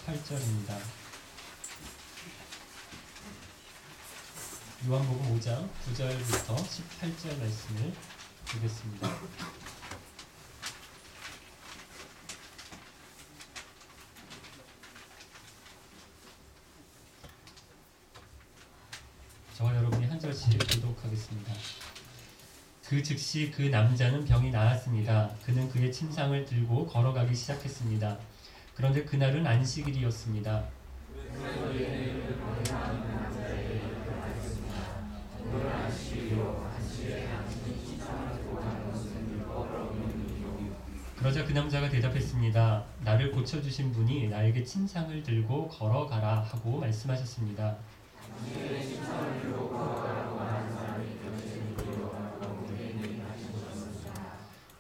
18절입니다. 요한복음 5장 9절부터 18절 말씀을 보겠습니다. 저와 여러분이 한 절씩 교독하겠습니다. 그 즉시 그 남자는 병이 나았습니다. 그는 그의 침상을 들고 걸어가기 시작했습니다. 그런데 그날은 안식일이었습니다. 그러자 그 남자가 대답했습니다. 나를 고쳐주신 분이 나에게 침상을 들고 걸어가라 하고 말씀하셨습니다.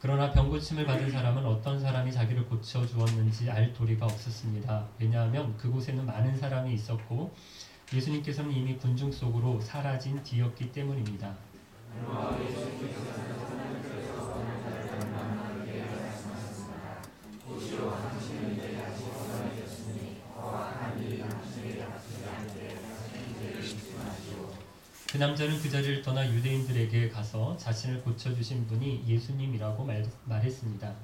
그러나 병고침을 받은 사람은 어떤 사람이 자기를 고쳐주었는지 알 도리가 없었습니다. 왜냐하면 그곳에는 많은 사람이 있었고 예수님께서는 이미 군중 속으로 사라진 뒤였기 때문입니다. 그 남자는 그 자리를 떠나 유대인들에게 가서 자신을 고쳐주신 분이 예수님이라고 말했습니다.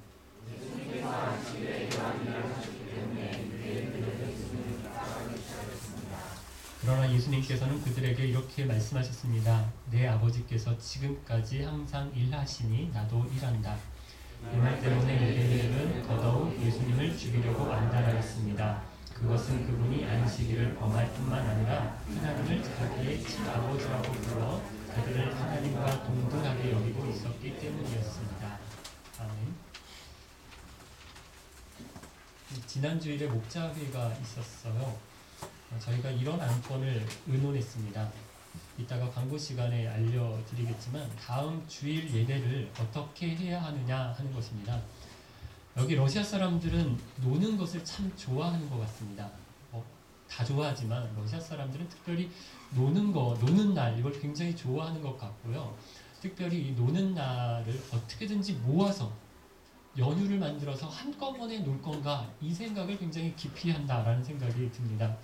그러나 예수님께서는 그들에게 이렇게 말씀하셨습니다. 내 아버지께서 지금까지 항상 일하시니 나도 일한다. 이 말 때문에 유대인들은 더더욱 예수님을 죽이려고 안달하였습니다. 그것은 그분이 안식일을 범할 뿐만 아니라 하나님을 자기의 친아버지라고 불러 그들을 하나님과 동등하게 여기고 있었기 때문이었습니다. 아멘. 지난주일에 목자회가 있었어요. 저희가 이런 안건을 의논했습니다. 이따가 광고 시간에 알려드리겠지만 다음 주일 예배를 어떻게 해야 하느냐 하는 것입니다. 여기 러시아 사람들은 노는 것을 참 좋아하는 것 같습니다. 다 좋아하지만 러시아 사람들은 특별히 노는 날 이걸 굉장히 좋아하는 것 같고요. 특별히 이 노는 날을 어떻게든지 모아서 연휴를 만들어서 한꺼번에 놀 건가 이 생각을 굉장히 깊이 한다라는 생각이 듭니다.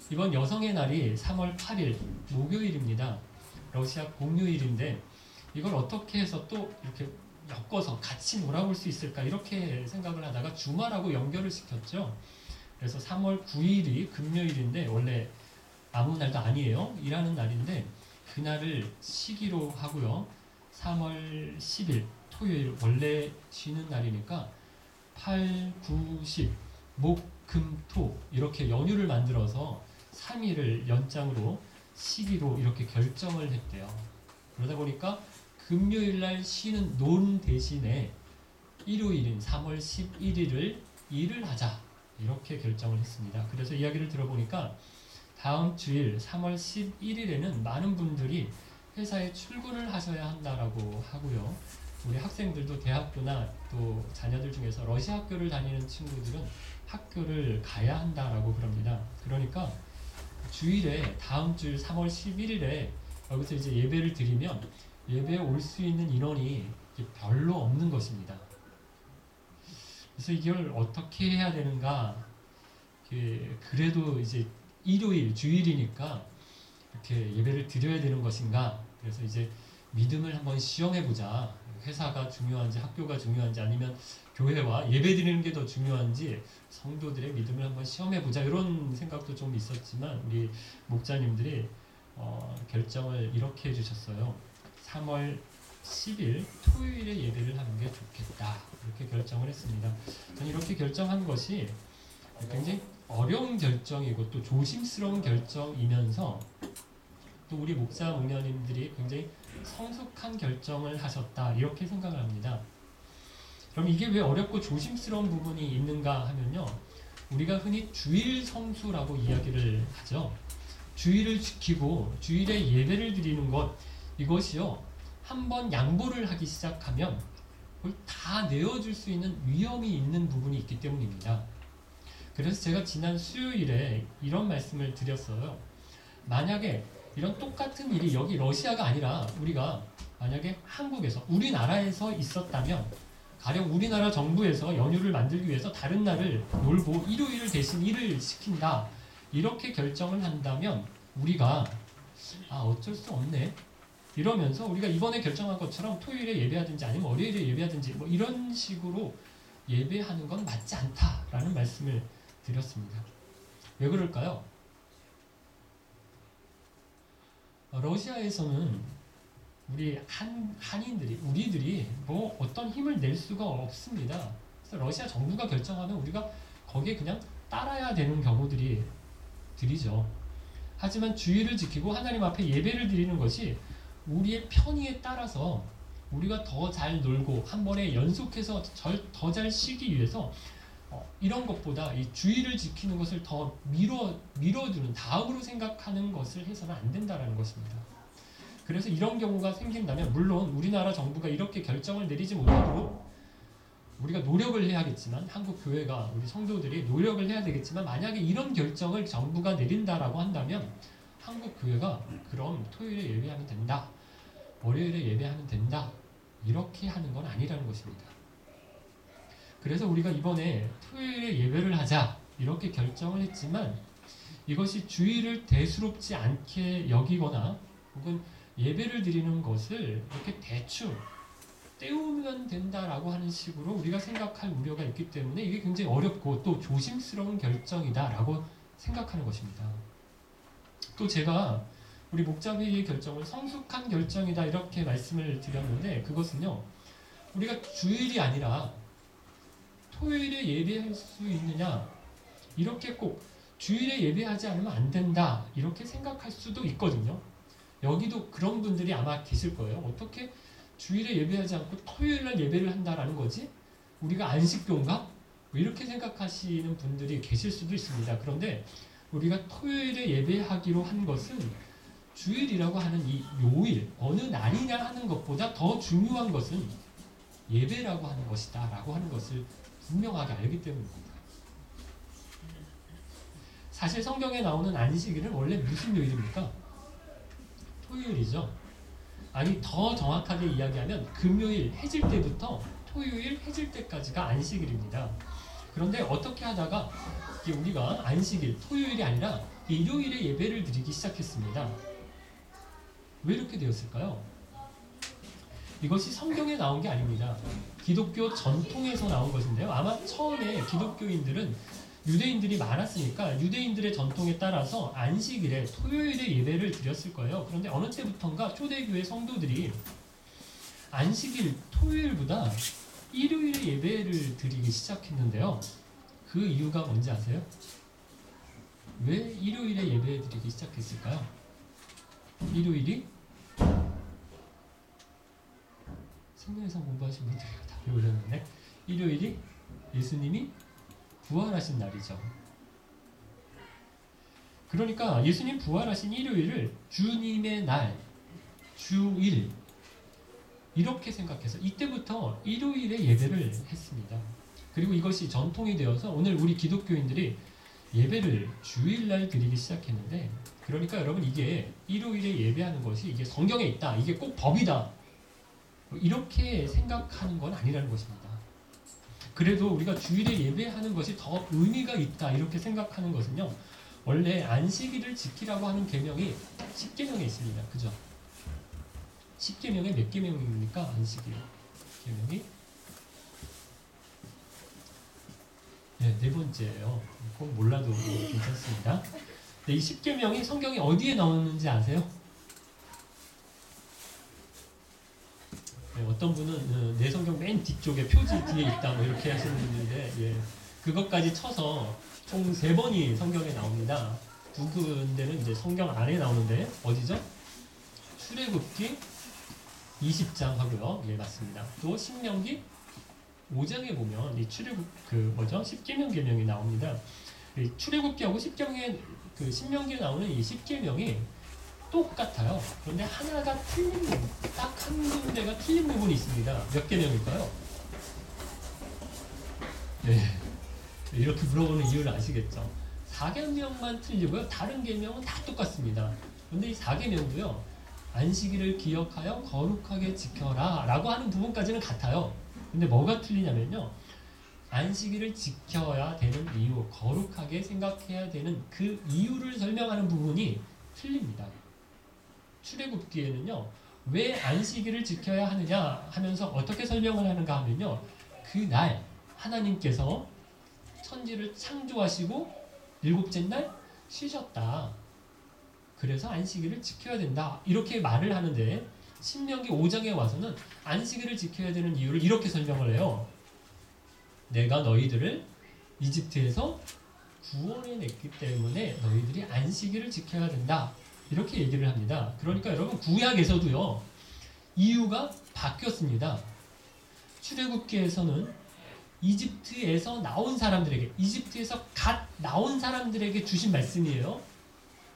이번 여성의 날이 3월 8일 목요일입니다. 러시아 공휴일인데 이걸 어떻게 해서 또 이렇게 엮어서 같이 놀아볼 수 있을까 이렇게 생각을 하다가 주말하고 연결을 시켰죠. 그래서 3월 9일이 금요일인데 원래 아무 날도 아니에요. 일하는 날인데 그날을 쉬기로 하고요. 3월 10일 토요일 원래 쉬는 날이니까 8, 9, 10 목, 금, 토 이렇게 연휴를 만들어서 3일을 연장으로 쉬기로 이렇게 결정을 했대요. 그러다 보니까 금요일날 쉬는 논 대신에 일요일인 3월 11일을 일을 하자 이렇게 결정을 했습니다. 그래서 이야기를 들어보니까 다음 주일 3월 11일에는 많은 분들이 회사에 출근을 하셔야 한다라고 하고요. 우리 학생들도 대학교나 또 자녀들 중에서 러시아 학교를 다니는 친구들은 학교를 가야 한다라고 그럽니다. 그러니까 주일에 다음 주일 3월 11일에 여기서 이제 예배를 드리면 예배에 올 수 있는 인원이 별로 없는 것입니다. 그래서 이걸 어떻게 해야 되는가? 그래도 이제 일요일, 주일이니까 이렇게 예배를 드려야 되는 것인가? 그래서 이제 믿음을 한번 시험해보자. 회사가 중요한지 학교가 중요한지 아니면 교회와 예배 드리는 게 더 중요한지 성도들의 믿음을 한번 시험해보자 이런 생각도 좀 있었지만 우리 목자님들이 결정을 이렇게 해주셨어요. 3월 10일 토요일에 예배를 하는 게 좋겠다 이렇게 결정을 했습니다. 저는 이렇게 결정한 것이 굉장히 어려운 결정이고 또 조심스러운 결정이면서 또 우리 목사 목녀님들이 굉장히 성숙한 결정을 하셨다 이렇게 생각을 합니다. 그럼 이게 왜 어렵고 조심스러운 부분이 있는가 하면요. 우리가 흔히 주일 성수라고 이야기를 하죠. 주일을 지키고 주일에 예배를 드리는 것 이것이요. 한번 양보를 하기 시작하면 그걸 다 내어줄 수 있는 위험이 있는 부분이 있기 때문입니다. 그래서 제가 지난 수요일에 이런 말씀을 드렸어요. 만약에 이런 똑같은 일이 여기 러시아가 아니라 우리가 만약에 한국에서 우리나라에서 있었다면 가령 우리나라 정부에서 연휴를 만들기 위해서 다른 날을 놀고 일요일을 대신 일을 시킨다. 이렇게 결정을 한다면 우리가 어쩔 수 없네. 이러면서 우리가 이번에 결정한 것처럼 토요일에 예배하든지 아니면 월요일에 예배하든지 뭐 이런 식으로 예배하는 건 맞지 않다라는 말씀을 드렸습니다. 왜 그럴까요? 러시아에서는 우리 한인들이 우리들이 뭐 어떤 힘을 낼 수가 없습니다. 그래서 러시아 정부가 결정하면 우리가 거기에 그냥 따라야 되는 경우들이 들이죠. 하지만 주의를 지키고 하나님 앞에 예배를 드리는 것이 우리의 편의에 따라서 우리가 더 잘 놀고 한 번에 연속해서 더 잘 쉬기 위해서 이런 것보다 이 주의를 지키는 것을 더 미뤄두는 다음으로 생각하는 것을 해서는 안 된다라는 것입니다. 그래서 이런 경우가 생긴다면 물론 우리나라 정부가 이렇게 결정을 내리지 못하도록 우리가 노력을 해야겠지만 한국 교회가 우리 성도들이 노력을 해야 되겠지만 만약에 이런 결정을 정부가 내린다라고 한다면 한국 교회가 그럼 토요일에 예배하면 된다. 월요일에 예배하면 된다. 이렇게 하는 건 아니라는 것입니다. 그래서 우리가 이번에 토요일에 예배를 하자 이렇게 결정을 했지만 이것이 주의를 대수롭지 않게 여기거나 혹은 예배를 드리는 것을 이렇게 대충 때우면 된다라고 하는 식으로 우리가 생각할 우려가 있기 때문에 이게 굉장히 어렵고 또 조심스러운 결정이다라고 생각하는 것입니다. 또 제가 우리 목자회의의 결정을 성숙한 결정이다 이렇게 말씀을 드렸는데 그것은요 우리가 주일이 아니라 토요일에 예배할 수 있느냐 이렇게 꼭 주일에 예배하지 않으면 안 된다 이렇게 생각할 수도 있거든요. 여기도 그런 분들이 아마 계실 거예요. 어떻게 주일에 예배하지 않고 토요일날 예배를 한다라는 거지? 우리가 안식교인가? 뭐 이렇게 생각하시는 분들이 계실 수도 있습니다. 그런데 우리가 토요일에 예배하기로 한 것은 주일이라고 하는 이 요일, 어느 날이냐 하는 것보다 더 중요한 것은 예배라고 하는 것이다 라고 하는 것을 분명하게 알기 때문입니다. 사실 성경에 나오는 안식일은 원래 무슨 요일입니까? 토요일이죠. 아니 더 정확하게 이야기하면 금요일 해질 때부터 토요일 해질 때까지가 안식일입니다. 그런데 어떻게 하다가 우리가 안식일, 토요일이 아니라 일요일에 예배를 드리기 시작했습니다. 왜 이렇게 되었을까요? 이것이 성경에 나온 게 아닙니다. 기독교 전통에서 나온 것인데요. 아마 처음에 기독교인들은 유대인들이 많았으니까 유대인들의 전통에 따라서 안식일에 토요일에 예배를 드렸을 거예요. 그런데 어느 때부턴가 초대교회 성도들이 안식일 토요일보다 일요일에 예배를 드리기 시작했는데요. 그 이유가 뭔지 아세요? 왜 일요일에 예배 드리기 시작했을까요? 일요일이 생명에서 공부하신 분들이 다 배우셨는데 일요일이 예수님이 부활하신 날이죠. 그러니까 예수님 부활하신 일요일을 주님의 날, 주일 이렇게 생각해서 이때부터 일요일에 예배를 했습니다. 그리고 이것이 전통이 되어서 오늘 우리 기독교인들이 예배를 주일날 드리기 시작했는데 그러니까 여러분 이게 일요일에 예배하는 것이 이게 성경에 있다. 이게 꼭 법이다. 이렇게 생각하는 건 아니라는 것입니다. 그래도 우리가 주일에 예배하는 것이 더 의미가 있다. 이렇게 생각하는 것은요. 원래 안식일을 지키라고 하는 계명이 10계명에 있습니다. 그죠? 10계명에 몇 계명입니까? 안식일 계명이? 네 번째예요. 꼭 몰라도 괜찮습니다. 이 10계명이 성경에 어디에 나오는지 아세요? 어떤 분은 내 성경 맨 뒤쪽에 표지 뒤에 있다 뭐 이렇게 하시는 분인데 그것까지 쳐서 총 3번이 성경에 나옵니다. 두 군데는 이제 성경 안에 나오는데 어디죠? 출애굽기 20장 하고요. 맞습니다. 또 신명기 5장에 보면 이 출애굽 10계명 계명이 나옵니다. 출애굽기하고 신명기에 나오는 이 10계명이 똑같아요. 그런데 하나가 틀린 부분, 딱 한 군데가 틀린 부분이 있습니다. 몇 계명일까요? 이렇게 물어보는 이유를 아시겠죠? 4계명만 틀리고요. 다른 계명은 다 똑같습니다. 그런데 이 4계명도요. 안식일을 기억하여 거룩하게 지켜라 라고 하는 부분까지는 같아요. 근데 뭐가 틀리냐면요. 안식일을 지켜야 되는 이유, 거룩하게 생각해야 되는 그 이유를 설명하는 부분이 틀립니다. 출애굽기에는요. 왜 안식일을 지켜야 하느냐 하면서 어떻게 설명을 하는가 하면요. 그날 하나님께서 천지를 창조하시고 일곱째 날 쉬셨다. 그래서 안식일을 지켜야 된다. 이렇게 말을 하는데 신명기 5장에 와서는 안식일을 지켜야 되는 이유를 이렇게 설명을 해요. 내가 너희들을 이집트에서 구원해냈기 때문에 너희들이 안식일을 지켜야 된다. 이렇게 얘기를 합니다. 그러니까 여러분 구약에서도요. 이유가 바뀌었습니다. 출애굽기에서는 이집트에서 나온 사람들에게, 이집트에서 갓 나온 사람들에게 주신 말씀이에요.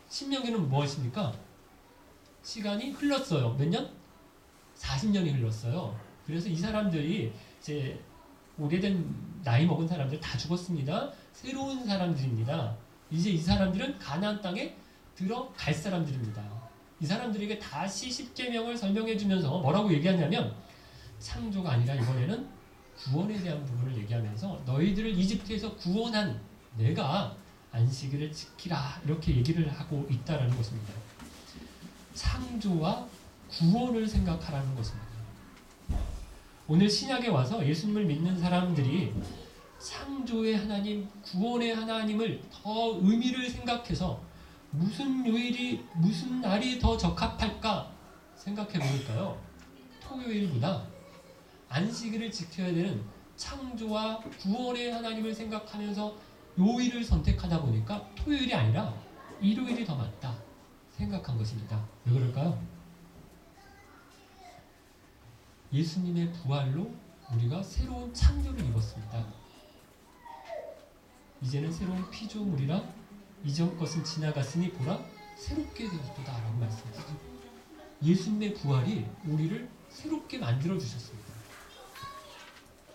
신명기는 무엇입니까? 시간이 흘렀어요. 몇 년? 40년이 흘렀어요. 그래서 이 사람들이 이제 오래된 나이 먹은 사람들 다 죽었습니다. 새로운 사람들입니다. 이제 이 사람들은 가나안 땅에 들어갈 사람들입니다. 이 사람들에게 다시 십계명을 설명해 주면서 뭐라고 얘기하냐면 창조가 아니라 이번에는 구원에 대한 부분을 얘기하면서 너희들을 이집트에서 구원한 내가 안식일을 지키라 이렇게 얘기를 하고 있다라는 것입니다. 창조와 구원을 생각하라는 것입니다. 오늘 신약에 와서 예수님을 믿는 사람들이 창조의 하나님, 구원의 하나님을 더 의미를 생각해서 무슨 요일이, 무슨 날이 더 적합할까 생각해 보니까요. 토요일보다 안식일을 지켜야 되는 창조와 구원의 하나님을 생각하면서 요일을 선택하다 보니까 토요일이 아니라 일요일이 더 맞다 생각한 것입니다. 왜 그럴까요? 예수님의 부활로 우리가 새로운 창조를 입었습니다. 이제는 새로운 피조물이라 이전 것은 지나갔으니 보라 새롭게 되었도다 라고 말씀하시죠. 예수님의 부활이 우리를 새롭게 만들어 주셨습니다.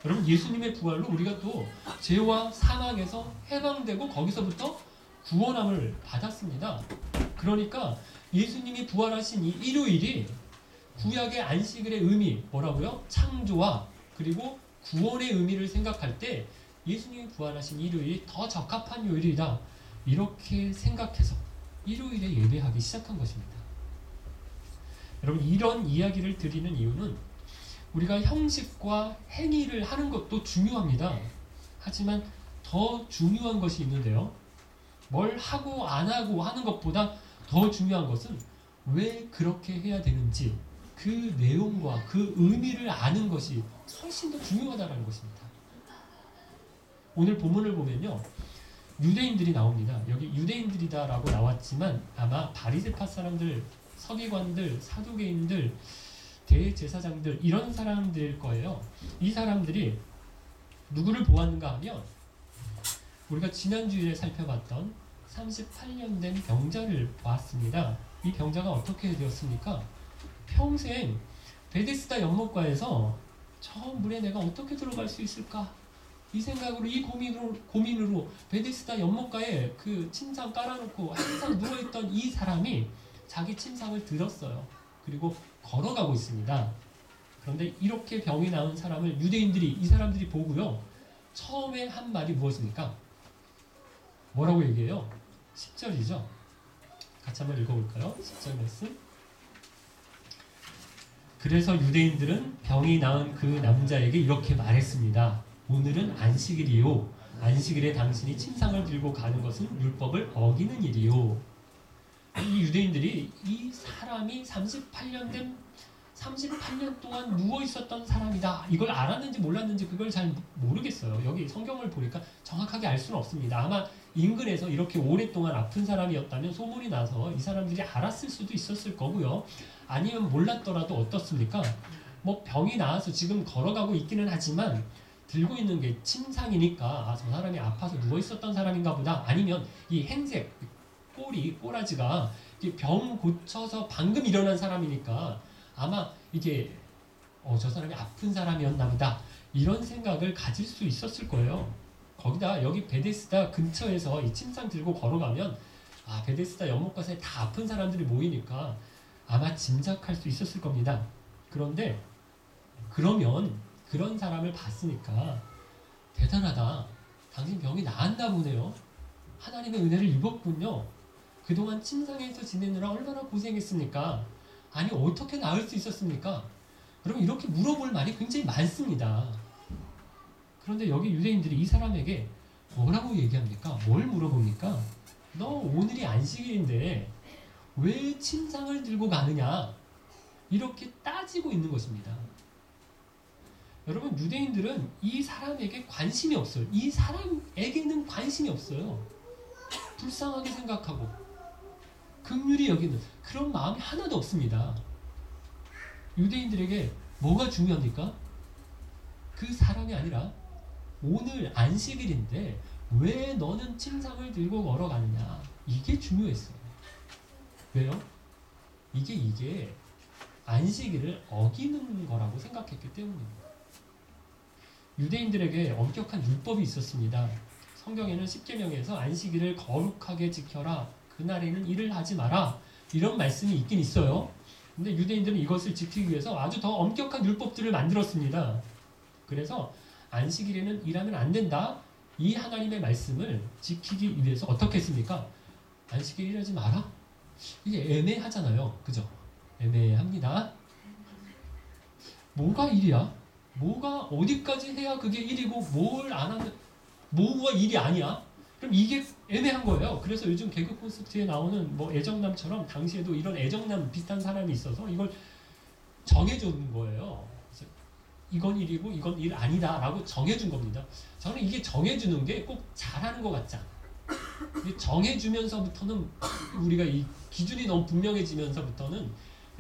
여러분 예수님의 부활로 우리가 또 죄와 사망에서 해방되고 거기서부터 구원함을 받았습니다. 그러니까 예수님이 부활하신 이 일요일이 구약의 안식일의 의미 뭐라고요? 창조와 그리고 구원의 의미를 생각할 때 예수님이 부활하신 일요일이 더 적합한 요일이다. 이렇게 생각해서 일요일에 예배하기 시작한 것입니다. 여러분 이런 이야기를 드리는 이유는 우리가 형식과 행위를 하는 것도 중요합니다. 하지만 더 중요한 것이 있는데요. 뭘 하고 안 하고 하는 것보다 더 중요한 것은 왜 그렇게 해야 되는지 그 내용과 그 의미를 아는 것이 훨씬 더 중요하다는 것입니다. 오늘 본문을 보면요. 유대인들이 나옵니다. 여기 유대인들이다라고 나왔지만 아마 바리새파 사람들, 서기관들, 사두개인들, 대제사장들 이런 사람들일 거예요. 이 사람들이 누구를 보았는가 하면 우리가 지난주에 살펴봤던 38년 된 병자를 보았습니다. 이 병자가 어떻게 되었습니까? 평생 베데스다 연못가에서 저 물에 내가 어떻게 들어갈 수 있을까? 이 생각으로 이 고민으로 베데스다 연못가에 그 침상 깔아놓고 항상 누워있던 이 사람이 자기 침상을 들었어요. 그리고 걸어가고 있습니다. 그런데 이렇게 병이 나은 사람을 유대인들이 이 사람들이 보고요. 처음에 한 말이 무엇입니까? 뭐라고 얘기해요? 10절이죠. 같이 한번 읽어볼까요? 10절 말씀. 그래서 유대인들은 병이 나은 그 남자에게 이렇게 말했습니다. 오늘은 안식일이요. 안식일에 당신이 침상을 들고 가는 것은 율법을 어기는 일이요. 이 유대인들이 이 사람이 38년 동안 누워 있었던 사람이다. 이걸 알았는지 몰랐는지 그걸 잘 모르겠어요. 여기 성경을 보니까 정확하게 알 수는 없습니다. 아마 인근에서 이렇게 오랫동안 아픈 사람이었다면 소문이 나서 이 사람들이 알았을 수도 있었을 거고요. 아니면 몰랐더라도 어떻습니까? 뭐 병이 나아서 지금 걸어가고 있기는 하지만 들고 있는 게 침상이니까 저 사람이 아파서 누워 있었던 사람인가 보다. 아니면 이 행색 꼬라지가 병 고쳐서 방금 일어난 사람이니까 아마 이게 저 사람이 아픈 사람이었나 보다 이런 생각을 가질 수 있었을 거예요. 거기다 여기 베데스다 근처에서 이 침상 들고 걸어가면 베데스다 연못가에 다 아픈 사람들이 모이니까 아마 짐작할 수 있었을 겁니다. 그런데 그러면 그런 사람을 봤으니까 대단하다. 당신 병이 나았나 보네요. 하나님의 은혜를 입었군요. 그동안 침상에서 지내느라 얼마나 고생했습니까? 아니 어떻게 나을 수 있었습니까? 여러분 이렇게 물어볼 말이 굉장히 많습니다. 그런데 여기 유대인들이 이 사람에게 뭐라고 얘기합니까? 뭘 물어봅니까? 너 오늘이 안식일인데 왜 침상을 들고 가느냐? 이렇게 따지고 있는 것입니다. 여러분 유대인들은 이 사람에게 관심이 없어요. 이 사람에게는 관심이 없어요. 불쌍하게 생각하고 긍휼히 여기는 그런 마음이 하나도 없습니다. 유대인들에게 뭐가 중요합니까? 그 사람이 아니라 오늘 안식일인데 왜 너는 침상을 들고 걸어가느냐, 이게 중요했어요. 왜요? 이게 안식일을 어기는 거라고 생각했기 때문입니다. 유대인들에게 엄격한 율법이 있었습니다. 성경에는 십계명에서 안식일을 거룩하게 지켜라, 그날에는 일을 하지 마라, 이런 말씀이 있긴 있어요. 근데 유대인들은 이것을 지키기 위해서 아주 더 엄격한 율법들을 만들었습니다. 그래서 안식일에는 일하면 안 된다, 이 하나님의 말씀을 지키기 위해서 어떻게 했습니까? 안식일 일하지 마라? 이게 애매하잖아요. 그죠? 애매합니다. 뭐가 일이야? 뭐가 어디까지 해야 그게 일이고 뭘 안 하면 뭐가 일이 아니야? 그럼 이게 애매한 거예요. 그래서 요즘 개그 콘서트에 나오는 뭐 애정남처럼 당시에도 이런 애정남 비슷한 사람이 있어서 이걸 정해주는 거예요. 그래서 이건 일이고 이건 일 아니다 라고 정해준 겁니다. 저는 이게 정해주는 게 꼭 잘하는 것 같지 않아요. 정해주면서부터는 우리가 이 기준이 너무 분명해지면서부터는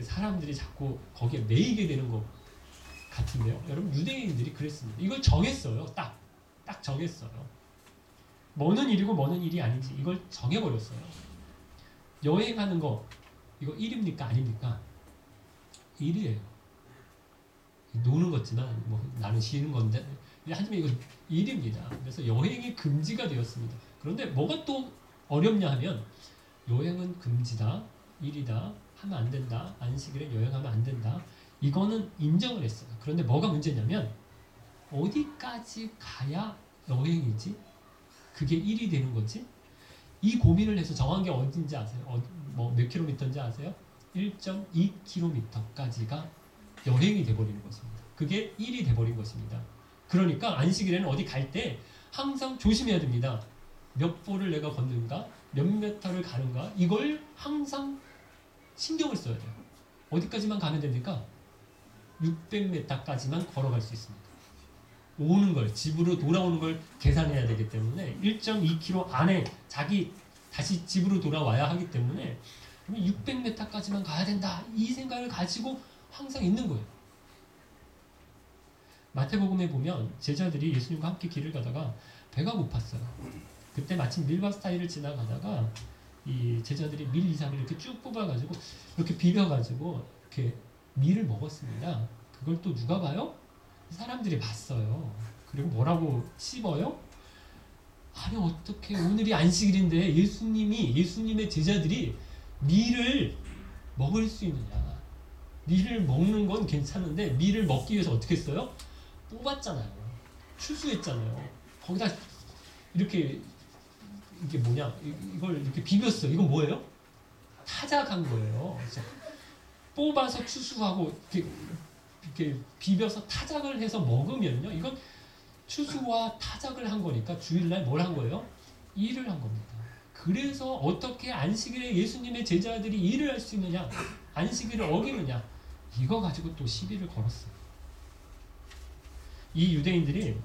사람들이 자꾸 거기에 매이게 되는 것 같은데요. 여러분 유대인들이 그랬습니다. 이걸 정했어요. 딱 정했어요. 뭐는 일이고 뭐는 일이 아닌지 이걸 정해버렸어요. 여행하는 거 이거 일입니까 아닙니까? 일이에요. 노는 거지만 뭐 나는 쉬는 건데 하지만 이거 일입니다. 그래서 여행이 금지가 되었습니다. 그런데 뭐가 또 어렵냐 하면 여행은 금지다, 일이다, 하면 안 된다, 안식일에 여행하면 안 된다, 이거는 인정을 했어요. 그런데 뭐가 문제냐면 어디까지 가야 여행이지? 그게 일이 되는 거지? 이 고민을 해서 정한 게 어딘지 아세요? 뭐 몇 킬로미터인지 아세요? 1.2km까지가 여행이 돼버리는 것입니다. 그게 일이 돼버린 것입니다. 그러니까 안식일에는 어디 갈 때 항상 조심해야 됩니다. 몇 보를 내가 걷는가? 몇 미터를 가는가? 이걸 항상 신경을 써야 돼요. 어디까지만 가면 됩니까? 600m까지만 걸어갈 수 있습니다. 오는 걸, 집으로 돌아오는 걸 계산해야 되기 때문에 1.2km 안에 자기 다시 집으로 돌아와야 하기 때문에 600m까지만 가야 된다, 이 생각을 가지고 항상 있는 거예요. 마태복음에 보면 제자들이 예수님과 함께 길을 가다가 배가 고팠어요. 그때 마침 밀바스타일을 지나가다가 이 제자들이 밀 이삭을 이렇게 쭉 뽑아가지고 이렇게 비벼가지고 이렇게 밀을 먹었습니다. 그걸 또 누가 봐요? 사람들이 봤어요. 그리고 뭐라고 씹어요? 아니 어떻게 오늘이 안식일인데 예수님의 제자들이 밀을 먹을 수 있느냐? 밀을 먹는 건 괜찮은데 밀을 먹기 위해서 어떻게 했어요? 뽑았잖아요. 추수했잖아요. 거기다 이렇게 이게 뭐냐? 이걸 이렇게 비볐어요. 이건 뭐예요? 타작한 거예요. 그래서 뽑아서 추수하고 이렇게 비벼서 타작을 해서 먹으면요, 이건 추수와 타작을 한 거니까 주일날 뭘 한 거예요? 일을 한 겁니다. 그래서 어떻게 안식일에 예수님의 제자들이 일을 할 수 있느냐, 안식일을 어기느냐, 이거 가지고 또 시비를 걸었어요. 이 유대인들이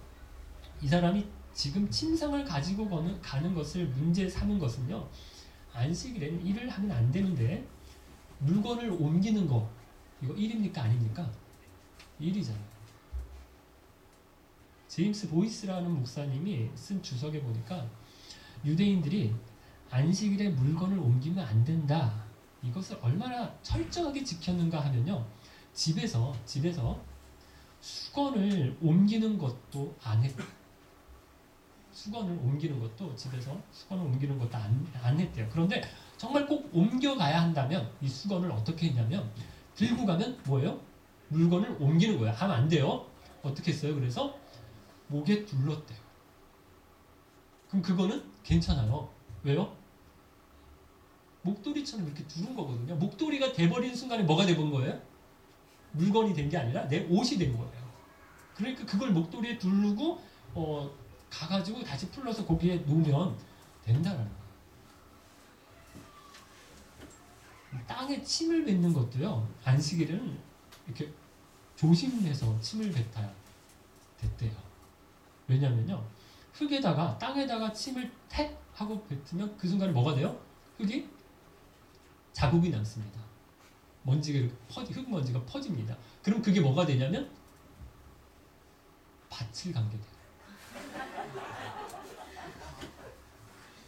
이 사람이 지금 침상을 가지고 가는 것을 문제 삼은 것은요, 안식일에는 일을 하면 안 되는데 물건을 옮기는 거, 이거 일입니까 아닙니까? 일이잖아요. 제임스 보이스라는 목사님이 쓴 주석에 보니까 유대인들이 안식일에 물건을 옮기면 안 된다, 이것을 얼마나 철저하게 지켰는가 하면요, 집에서 수건을 옮기는 것도 안 했대요. 수건을 옮기는 것도 집에서 수건을 옮기는 것도 안 했대요. 그런데 정말 꼭 옮겨가야 한다면 이 수건을 어떻게 했냐면 들고 가면 뭐예요? 물건을 옮기는 거예요. 하면 안 돼요. 어떻게 했어요? 그래서 목에 둘렀대요. 그럼 그거는 괜찮아요. 왜요? 목도리처럼 이렇게 두른 거거든요. 목도리가 돼버리는 순간에 뭐가 돼본 거예요? 물건이 된 게 아니라 내 옷이 된 거예요. 그러니까 그걸 목도리에 두르고 가가지고 다시 풀러서 거기에 놓으면 된다는 거예요. 땅에 침을 뱉는 것도요. 안식일에는 이렇게 조심해서 침을 뱉어야 됐대요. 왜냐면요. 흙에다가 땅에다가 침을 택 하고 뱉으면 그 순간에 뭐가 돼요? 흙이 자국이 남습니다. 먼지가 흙먼지가 퍼집니다. 그럼 그게 뭐가 되냐면 밭을 감게 돼요.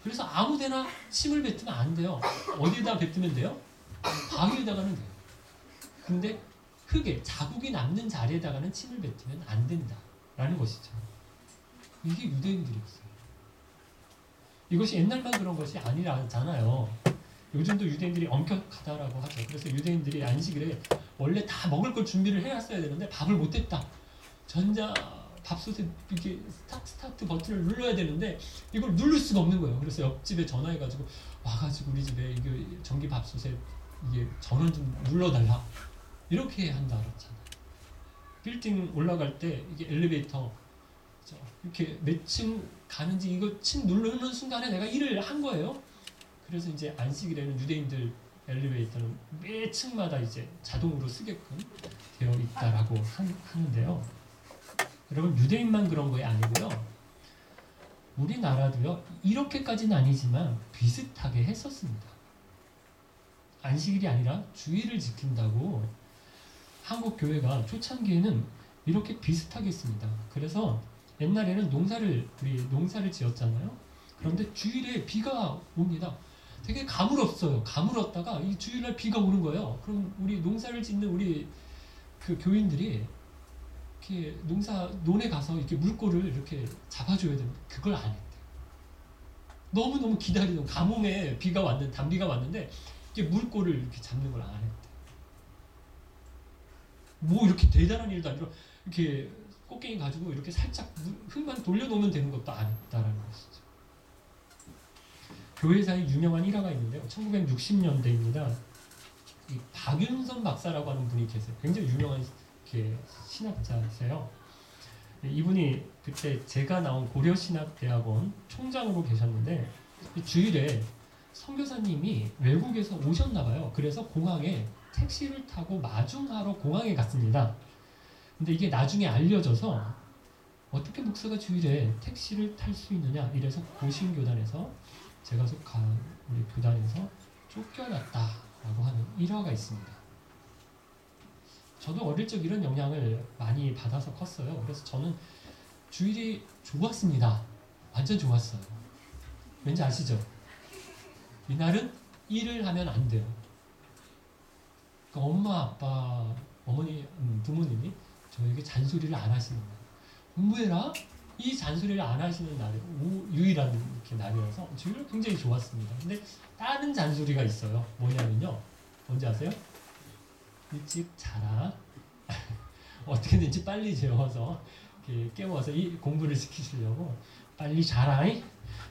그래서 아무데나 침을 뱉으면 안 돼요. 어디에다 뱉으면 돼요? 바위에다가는 돼요. 근데 흙에 자국이 남는 자리에다가는 침을 뱉으면 안 된다라는 것이죠. 이게 유대인들이었어요. 이것이 옛날만 그런 것이 아니라잖아요. 요즘도 유대인들이 엄격하다라고 하죠. 그래서 유대인들이 안식일에 원래 다 먹을 걸 준비를 해놨어야 되는데 밥을 못했다. 전자 밥솥에 이렇게 스타트 버튼을 눌러야 되는데 이걸 누를 수가 없는 거예요. 그래서 옆집에 전화해가지고 와가지고 우리 집에 이게 전기 밥솥에 이게 전원 좀 눌러달라. 이렇게 한다 그랬잖아요. 빌딩 올라갈 때 이게 엘리베이터 이렇게 몇 층 가는지 이거 층 누르는 순간에 내가 일을 한 거예요. 그래서 이제 안식일에는 유대인들 엘리베이터는 매 층마다 이제 자동으로 쓰게끔 되어 있다라고 하는데요. 여러분 유대인만 그런 거 아니고요. 우리나라도요. 이렇게까지는 아니지만 비슷하게 했었습니다. 안식일이 아니라 주일을 지킨다고 한국 교회가 초창기에는 이렇게 비슷하게 했습니다. 그래서 옛날에는 우리 농사를 지었잖아요. 그런데 주일에 비가 옵니다. 되게 가물었어요. 가물었다가 이 주일날 비가 오는 거예요. 그럼 우리 농사를 짓는 우리 그 교인들이 이렇게 논에 가서 이렇게 물꼬를 이렇게 잡아줘야 되는데 그걸 안 했대요. 너무너무 기다리던 가뭄에 단비가 왔는데 이렇게 물꼬를 이렇게 잡는 걸 안 했대요. 뭐 이렇게 대단한 일도 아니라 이렇게 꽃갱이 가지고 이렇게 살짝 흙만 돌려놓으면 되는 것도 아니다라는 것이죠. 교회사에 유명한 일화가 있는데요. 1960년대입니다. 이 박윤선 박사라고 하는 분이 계세요. 굉장히 유명한 신학자세요. 이분이 그때 제가 나온 고려신학대학원 총장으로 계셨는데 주일에 선교사님이 외국에서 오셨나 봐요. 그래서 공항에 택시를 타고 마중하러 공항에 갔습니다. 근데 이게 나중에 알려져서 어떻게 목사가 주일에 택시를 탈 수 있느냐 이래서 고신교단에서 제가 속한 우리 교단에서 쫓겨났다라고 하는 일화가 있습니다. 저도 어릴 적 이런 영향을 많이 받아서 컸어요. 그래서 저는 주일이 좋았습니다. 완전 좋았어요. 왠지 아시죠? 이날은 일을 하면 안 돼요. 그러니까 엄마, 아빠, 어머니, 부모님이 저에게 잔소리를 안 하시는 거예요. 공부해라? 이 잔소리를 안 하시는 날이 유일한 이렇게 날이라서 주일은 굉장히 좋았습니다. 근데 다른 잔소리가 있어요. 뭐냐면요. 뭔지 아세요? 일찍 자라. 어떻게든지 빨리 재워서 깨워서 이 공부를 시키시려고 빨리 자라.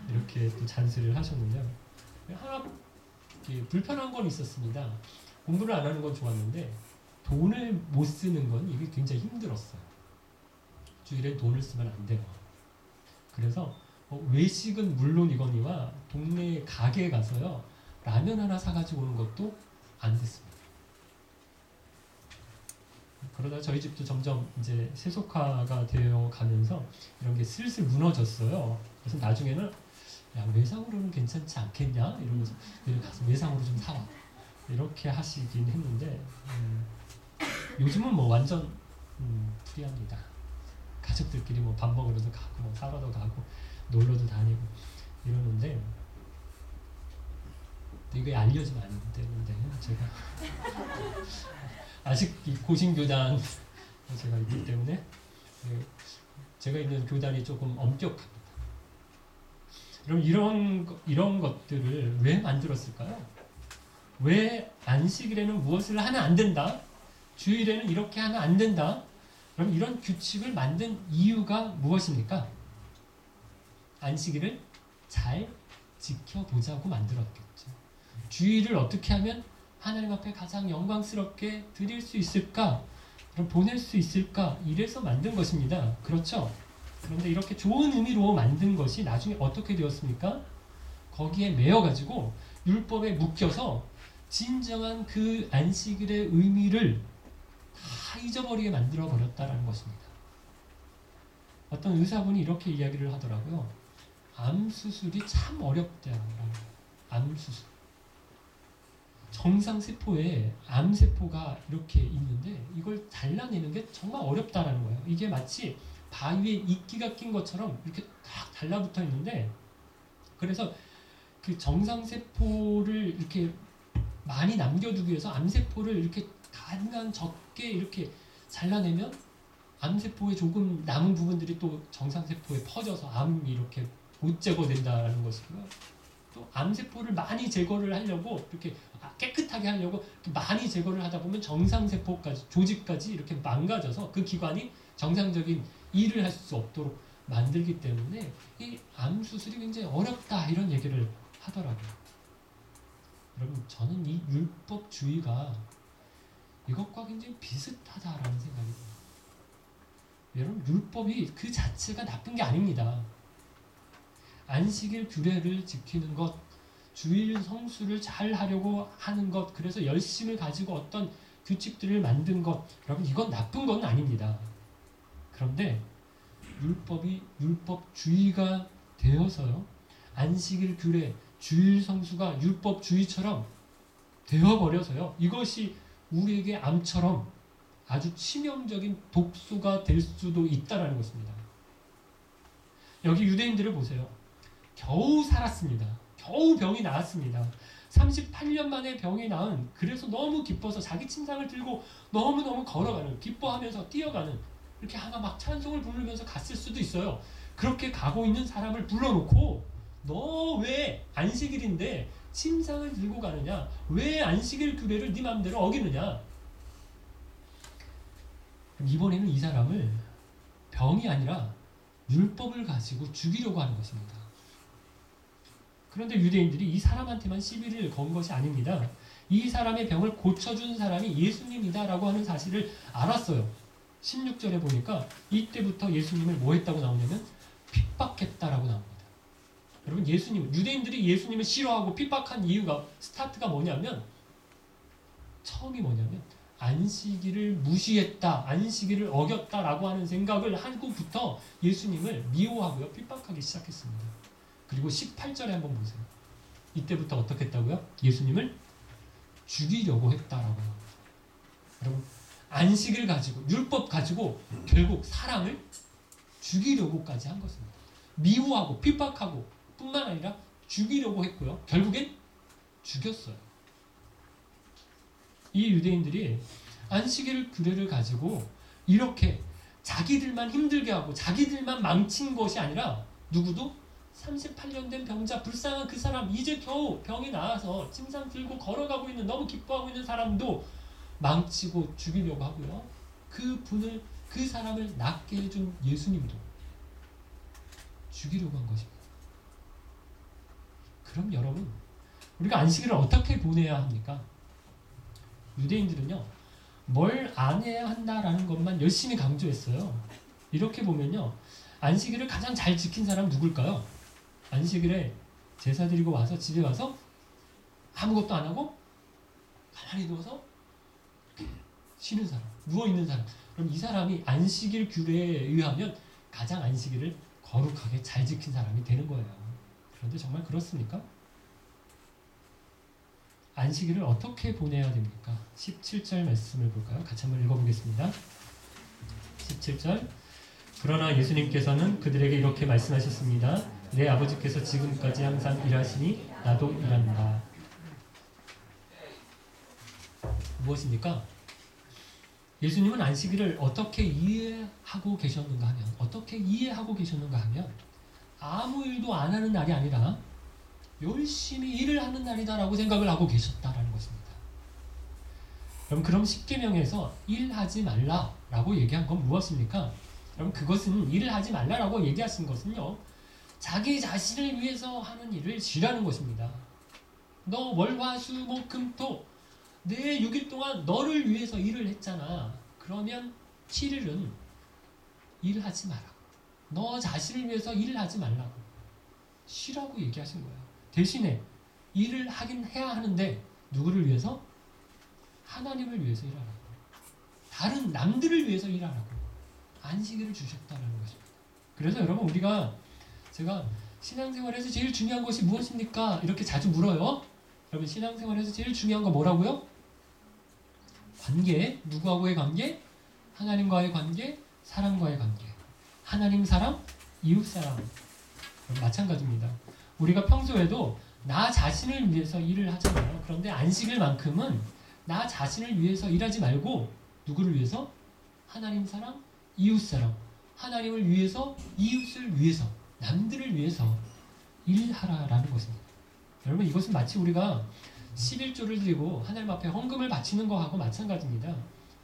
이렇게 또 잔소리를 하셨는데요. 하나 불편한 건 있었습니다. 공부를 안 하는 건 좋았는데 돈을 못 쓰는 건 이게 굉장히 힘들었어요. 주일에 돈을 쓰면 안 돼요. 그래서 외식은 물론이거니와 동네 가게에 가서요 라면 하나 사가지고 오는 것도 안 됐습니다. 그러다 저희 집도 점점 이제 세속화가 되어 가면서 이런 게 슬슬 무너졌어요. 그래서 나중에는 야 외상으로는 괜찮지 않겠냐 이러면서 내일 가서 외상으로 좀 사와 이렇게 하시긴 했는데 요즘은 뭐 완전 프리합니다. 가족들끼리 뭐 밥 먹으러도 가고 뭐 사러도 가고 놀러도 다니고 이러는데 이게 알려지면 안 되는데 제가 아직 이 고신교단 제가 있기 때문에 제가 있는 교단이 조금 엄격합니다. 그럼 이런 것들을 왜 만들었을까요? 왜 안식일에는 무엇을 하면 안 된다? 주일에는 이렇게 하면 안 된다? 그럼 이런 규칙을 만든 이유가 무엇입니까? 안식일을 잘 지켜보자고 만들었겠죠. 주일을 어떻게 하면 하나님 앞에 가장 영광스럽게 드릴 수 있을까? 그럼 보낼 수 있을까? 이래서 만든 것입니다. 그렇죠? 그런데 이렇게 좋은 의미로 만든 것이 나중에 어떻게 되었습니까? 거기에 매여가지고 율법에 묶여서 진정한 그 안식일의 의미를 다 잊어버리게 만들어버렸다는 것입니다. 어떤 의사분이 이렇게 이야기를 하더라고요. 암 수술이 참 어렵대요. 암 수술. 정상세포에 암세포가 이렇게 있는데 이걸 잘라내는 게 정말 어렵다라는 거예요. 이게 마치 바위에 이끼가 낀 것처럼 이렇게 딱 달라붙어 있는데, 그래서 그 정상세포를 이렇게 많이 남겨두기 위해서 암세포를 이렇게 가능한 적게 이렇게 잘라내면 암세포에 조금 남은 부분들이 또 정상세포에 퍼져서 암이 이렇게 못 제거된다는 것이고요. 또 암세포를 많이 제거를 하려고 이렇게 깨끗하게 하려고 많이 제거를 하다 보면 정상세포까지, 조직까지 이렇게 망가져서 그 기관이 정상적인 일을 할 수 없도록 만들기 때문에 이 암 수술이 굉장히 어렵다, 이런 얘기를 하더라고요. 여러분, 저는 이 율법주의가 이것과 굉장히 비슷하다라는 생각이 듭니다. 여러분, 율법이 그 자체가 나쁜 게 아닙니다. 안식일 규례를 지키는 것, 주일 성수를 잘 하려고 하는 것, 그래서 열심을 가지고 어떤 규칙들을 만든 것, 여러분, 이건 나쁜 건 아닙니다. 그런데 율법이 율법주의가 되어서요, 안식일 규례, 주일 성수가 율법주의처럼 되어버려서요, 이것이 우리에게 암처럼 아주 치명적인 독소가 될 수도 있다는 것입니다. 여기 유대인들을 보세요. 겨우 살았습니다. 겨우 병이 나았습니다. 38년 만에 병이 나은, 그래서 너무 기뻐서 자기 침상을 들고 너무너무 걸어가는, 기뻐하면서 뛰어가는, 이렇게 하나 막 찬송을 부르면서 갔을 수도 있어요. 그렇게 가고 있는 사람을 불러놓고 너 왜 안식일인데 침상을 들고 가느냐? 왜 안식일 규례를 네 맘대로 어기느냐? 이번에는 이 사람을 병이 아니라 율법을 가지고 죽이려고 하는 것입니다. 그런데 유대인들이 이 사람한테만 시비를 건 것이 아닙니다. 이 사람의 병을 고쳐준 사람이 예수님이다 라고 하는 사실을 알았어요. 16절에 보니까 이때부터 예수님을 뭐 했다고 나오냐면 핍박했다라고 나옵니다. 여러분, 유대인들이 예수님을 싫어하고 핍박한 이유가, 스타트가 뭐냐면, 처음이 뭐냐면 안식일을 무시했다, 안식일을 어겼다라고 하는 생각을 하고부터 예수님을 미워하고요, 핍박하기 시작했습니다. 그리고 18절에 한번 보세요. 이때부터 어떻게 했다고요? 예수님을 죽이려고 했다라고 합니다. 여러분, 안식일 가지고, 율법 가지고 결국 사람을 죽이려고까지 한 것입니다. 미워하고 핍박하고 뿐만 아니라 죽이려고 했고요, 결국엔 죽였어요. 이 유대인들이 안식일 규례를 가지고 이렇게 자기들만 힘들게 하고 자기들만 망친 것이 아니라, 누구도 38년 된 병자, 불쌍한 그 사람, 이제 겨우 병이 나아서 침상 들고 걸어가고 있는, 너무 기뻐하고 있는 사람도 망치고 죽이려고 하고요, 그 사람을 낫게 해준 예수님도 죽이려고 한 것입니다. 그럼 여러분, 우리가 안식일을 어떻게 보내야 합니까? 유대인들은요, 뭘 안 해야 한다라는 것만 열심히 강조했어요. 이렇게 보면요, 안식일을 가장 잘 지킨 사람 누굴까요? 안식일에 제사 드리고 와서 집에 와서 아무것도 안 하고 가만히 누워서 쉬는 사람, 누워있는 사람. 그럼 이 사람이 안식일 규례에 의하면 가장 안식일을 거룩하게 잘 지킨 사람이 되는 거예요. 그런데 정말 그렇습니까? 안식일을 어떻게 보내야 됩니까? 17절 말씀을 볼까요? 같이 한번 읽어보겠습니다. 17절. 그러나 예수님께서는 그들에게 이렇게 말씀하셨습니다. 내 아버지께서 지금까지 항상 일하시니 나도 일한다. 무엇입니까? 예수님은 안식일을 어떻게 이해하고 계셨는가 하면 아무 일도 안 하는 날이 아니라 열심히 일을 하는 날이다라고 생각을 하고 계셨다라는 것입니다. 여러분 그럼 십계명에서 일하지 말라라고 얘기한 건 무엇입니까? 여러분 그것은 일을 하지 말라라고 얘기하신 것은요. 자기 자신을 위해서 하는 일을 쉬라는 것입니다. 너 월화수목금토 내 6일 동안 너를 위해서 일을 했잖아. 그러면 7일은 일하지 마라. 너 자신을 위해서 일을 하지 말라고. 쉬라고 얘기하신 거야. 대신에 일을 하긴 해야 하는데 누구를 위해서? 하나님을 위해서 일하라고. 다른 남들을 위해서 일하라고. 안식일을 주셨다는 것입니다. 그래서 여러분 제가 신앙생활에서 제일 중요한 것이 무엇입니까? 이렇게 자주 물어요. 여러분 신앙생활에서 제일 중요한 거 뭐라고요? 관계. 누구하고의 관계? 하나님과의 관계, 사람과의 관계. 하나님 사람, 이웃 사람. 마찬가지입니다. 우리가 평소에도 나 자신을 위해서 일을 하잖아요. 그런데 안식일만큼은 나 자신을 위해서 일하지 말고 누구를 위해서? 하나님 사람, 이웃 사람. 하나님을 위해서, 이웃을 위해서, 남들을 위해서 일하라라는 것입니다. 여러분 이것은 마치 우리가 11조를 드리고 하나님 앞에 헌금을 바치는 거하고 마찬가지입니다.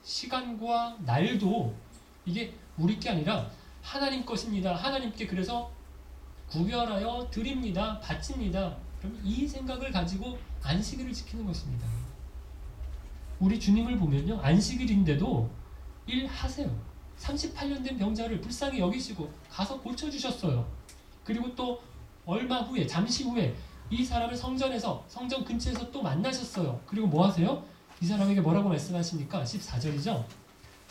시간과 날도 이게 우리 게 아니라 하나님 것입니다. 하나님께 그래서 구별하여 드립니다. 바칩니다. 그럼 이 생각을 가지고 안식일을 지키는 것입니다. 우리 주님을 보면요. 안식일인데도 일하세요. 38년 된 병자를 불쌍히 여기시고 가서 고쳐주셨어요. 그리고 또 얼마 후에 잠시 후에 이 사람을 성전 근처에서 또 만나셨어요. 그리고 뭐 하세요? 이 사람에게 뭐라고 말씀하십니까? 14절이죠.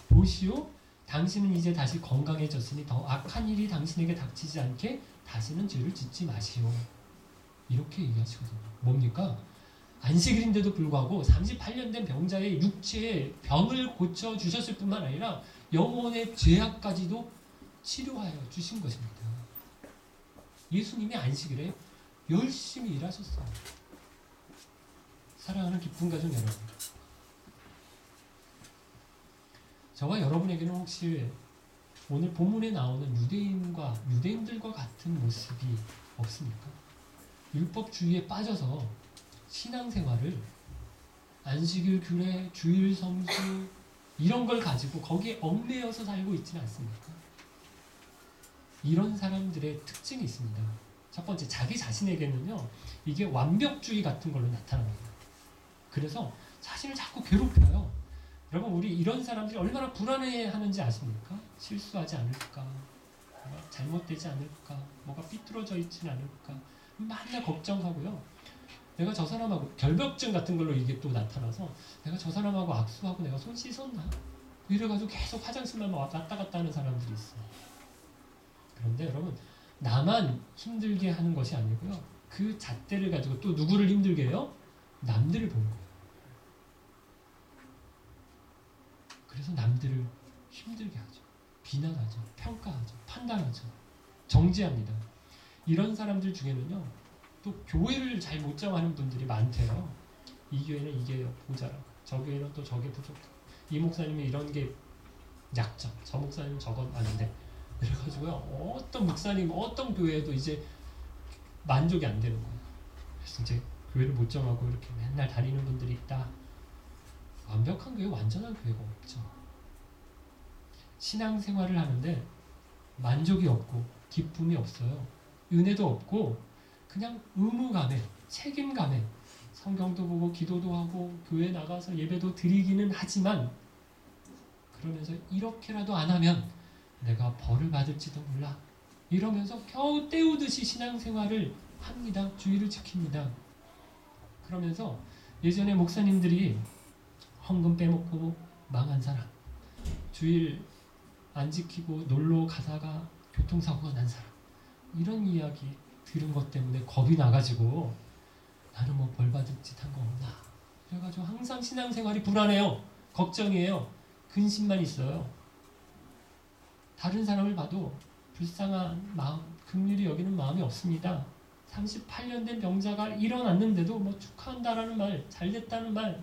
보시오 당신은 이제 다시 건강해졌으니 더 악한 일이 당신에게 닥치지 않게 다시는 죄를 짓지 마시오. 이렇게 얘기하시거든요. 뭡니까? 안식일인데도 불구하고 38년 된 병자의 육체의 병을 고쳐주셨을 뿐만 아니라 영혼의 죄악까지도 치료하여 주신 것입니다. 예수님이 안식일에 열심히 일하셨어요. 사랑하는 기쁜 가족 여러분, 저와 여러분에게는 혹시 오늘 본문에 나오는 유대인들과 같은 모습이 없습니까? 율법주의에 빠져서 신앙생활을 안식일 규례, 주일 성수 이런 걸 가지고 거기에 얽매여서 살고 있지는 않습니까? 이런 사람들의 특징이 있습니다. 첫 번째, 자기 자신에게는요, 이게 완벽주의 같은 걸로 나타납니다. 그래서 자신을 자꾸 괴롭혀요. 여러분, 우리 이런 사람들이 얼마나 불안해하는지 아십니까? 실수하지 않을까? 뭐가 잘못되지 않을까? 뭐가 삐뚤어져 있지는 않을까? 맨날 걱정하고요. 내가 저 사람하고 결벽증 같은 걸로 이게 또 나타나서 내가 저 사람하고 악수하고 내가 손 씻었나? 이래가지고 계속 화장실만 왔다 갔다 하는 사람들이 있어요. 그런데 여러분, 나만 힘들게 하는 것이 아니고요. 그 잣대를 가지고 또 누구를 힘들게 해요? 남들을 보는 거예요. 그래서 남들을 힘들게 하죠. 비난하죠. 평가하죠. 판단하죠. 정죄합니다. 이런 사람들 중에는요. 또 교회를 잘 못 정하는 분들이 많대요. 이 교회는 이게 모자라고, 저 교회는 또 저게 부족하고, 이 목사님은 이런 게 약점, 저 목사님은 저건 아닌데, 그래가지고요. 어떤 목사님, 어떤 교회에도 이제 만족이 안 되는 거예요. 그래서 이제 교회를 못 정하고 이렇게 맨날 다니는 분들이 있다. 완벽한 교회, 완전한 교회가 없죠. 신앙생활을 하는데 만족이 없고 기쁨이 없어요. 은혜도 없고 그냥 의무감에, 책임감에 성경도 보고 기도도 하고 교회 나가서 예배도 드리기는 하지만 그러면서 이렇게라도 안 하면 내가 벌을 받을지도 몰라. 이러면서 겨우 때우듯이 신앙생활을 합니다. 주의를 지킵니다. 그러면서 예전에 목사님들이 헌금 빼먹고 망한 사람, 주일 안 지키고 놀러 가다가 교통사고가 난 사람, 이런 이야기 들은 것 때문에 겁이 나가지고 나는 뭐 벌 받을 짓 한 거 없나. 그래가지고 항상 신앙생활이 불안해요. 걱정이에요. 근심만 있어요. 다른 사람을 봐도 불쌍한 마음, 긍휼히 여기는 마음이 없습니다. 38년 된 병자가 일어났는데도 뭐 축하한다라는 말, 잘됐다는 말,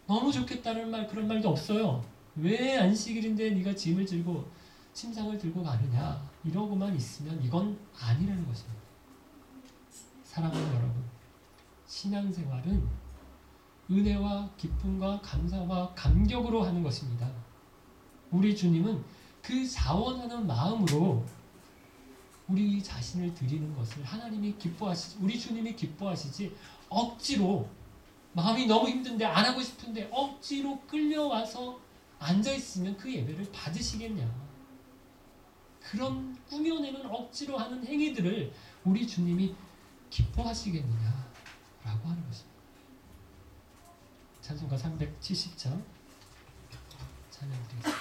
너무 좋겠다는 말, 그런 말도 없어요. 왜 안식일인데 네가 짐을 들고 침상을 들고 가느냐, 이러고만 있으면 이건 아니라는 것입니다. 사랑하는 여러분, 신앙생활은 은혜와 기쁨과 감사와 감격으로 하는 것입니다. 우리 주님은 그 자원하는 마음으로 우리 자신을 드리는 것을 하나님이 기뻐하시지, 우리 주님이 기뻐하시지, 억지로 마음이 너무 힘든데 안 하고 싶은데 억지로 끌려와서 앉아있으면 그 예배를 받으시겠냐. 그런 꾸며내는 억지로 하는 행위들을 우리 주님이 기뻐하시겠느냐라고 하는 것입니다. 찬송가 370장 찬양드리겠습니다.